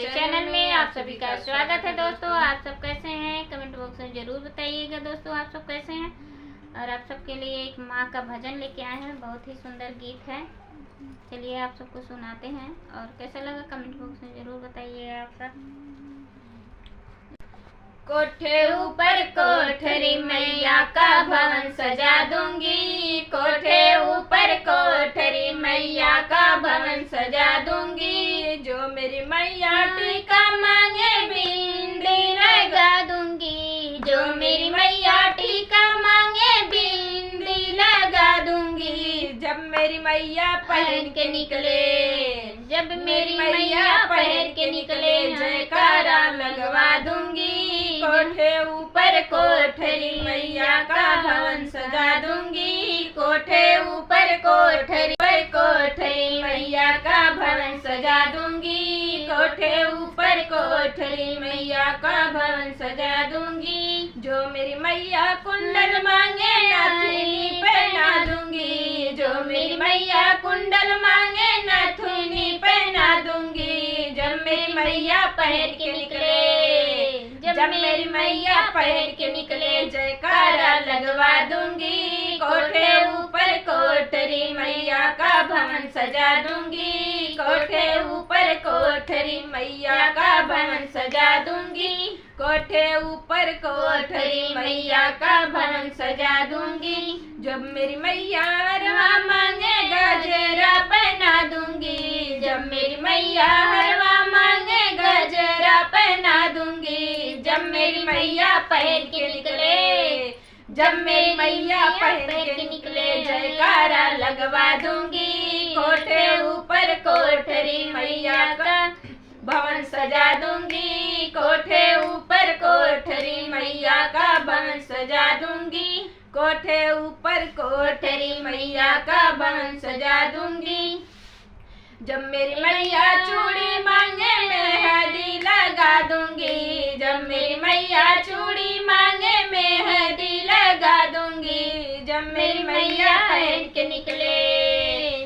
हमारे चैनल में आप सभी का स्वागत है। दोस्तों आप सब कैसे हैं? कमेंट बॉक्स में जरूर बताइएगा दोस्तों आप सब कैसे हैं। और आप सबके लिए एक माँ का भजन लेके आए हैं, बहुत ही सुंदर गीत है। चलिए आप सबको सुनाते हैं और कैसा लगा कमेंट बॉक्स में जरूर बताइएगा आप सब। कोठे ऊपर कोठरी मैया का भवन सजा दूंगी, कोठे ऊपर कोठरी मैया का भवन सजा दूंगी। जो मेरी मैया टीका मांगे बिंदी लगा दूंगी, जो मेरी मैया टीका मांगे बिंदी लगा दूंगी। जब मेरी मैया पहन के निकले, जब मेरी मैया पहन के निकले, जयकारा लगवा दूंगी। कोठे ऊपर कोठरी मैया का भवन सजा दूंगी, कोठे ऊपर कोठरी कोठरी मैया का भवन सजा दूंगी, कोठे ऊपर कोठरी मैया का भवन सजा दूंगी। जो मेरी मैया कुंडल मांगे नाथुनी पहना दूंगी, जो मेरी मैया कुंडल मांगे नाथुनी पहना दूंगी। जब मेरी मैया पहन के निकले, जब मेरी मैया पहन के निकले, जयकारा लगवा दूंगी। कोठे ऊपर कोठरी मैया का भवन सजा दूंगी, कोठे ऊपर कोठरी मैया का भवन सजा दूंगी, कोठे ऊपर कोठरी मैया का भवन सजा दूंगी। जब मेरी मैया हरवा मांगे गजरा पहना दूंगी, जब मेरी मैया हरवा मांगे गजरा पहना दूंगी। जब मेरी मैया पहन के निकले, जब मेरी मैया पहन के निकले, जयकारा लगवा दूंगी। कोठे ऊपर कोठरी मैया का भवन सजा दूंगी, कोठे ऊपर कोठरी मैया का भवन सजा दूंगी, कोठे ऊपर कोठरी मैया का भवन सजा दूंगी। जब मेरी मैया चूड़ी मांगे मेहंदी लगा दूंगी, जब मेरी मैया चूड़ी मांगे मेहंदी लगा दूंगी। जब मेरी मैया पहन के निकले,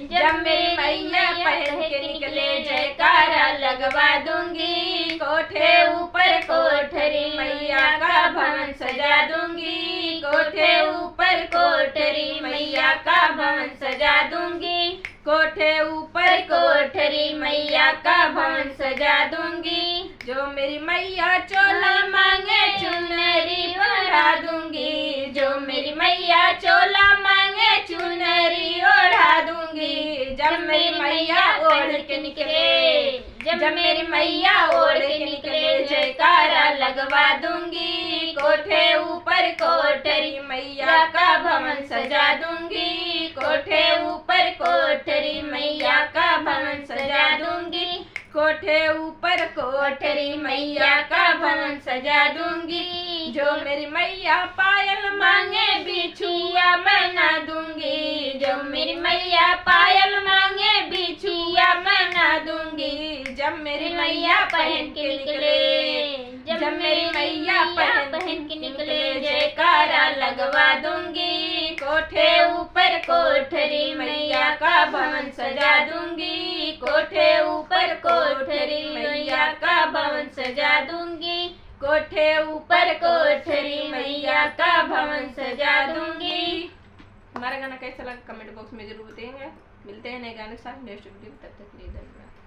जब मेरी मैया पहन के निकले, जयकारा लगवा दूंगी। कोठे ऊपर कोठरी मैया का भवन सजा दूंगी, कोठे ऊपर कोठरी मैया का भवन सजा दूंगी, कोठे ऊपर कोठरी मैया का भवन सजा दूंगी। जो मेरी मैया चोला मांगे चुनरी ओढ़ा दूंगी, जो मेरी मैया चोला मांगे चुनरी ओढ़ा दूंगी। जब मेरी मैया ओढ़ के निकले, जब मेरी मैया ओढ़ के निकले, जयकारा लगवा दूंगी। कोठे ऊपर कोठरी मैया का भवन सजा दूंगी, कोठे ऊपर कोठरी मैया का भवन सजा दूंगी, कोठे ऊपर कोठरी मैया का भवन सजा दूंगी। जो मेरी मैया पायल मांगे बिछुआ बना दूंगी, जो मेरी मैया पायल मांगे बिछुआ बना दूंगी। जब मेरी मैया पहन के निकले, जब मेरी मैया पहन के निकले, जयकारा लगवा दूंगी। कोठे ऊपर कोठरी मैया का भवन सजा दूंगी, कोठे ऊपर कोठरी मैया का भवन सजा दूंगी, कोठे ऊपर कोठरी मैया का भवन सजा दूंगी। हमारा गाना कैसा लगा कमेंट बॉक्स में जरूर बताएंगे। मिलते हैं नए गाने के साथ नेक्स्ट वीडियो, तब तक के लिए धन्यवाद।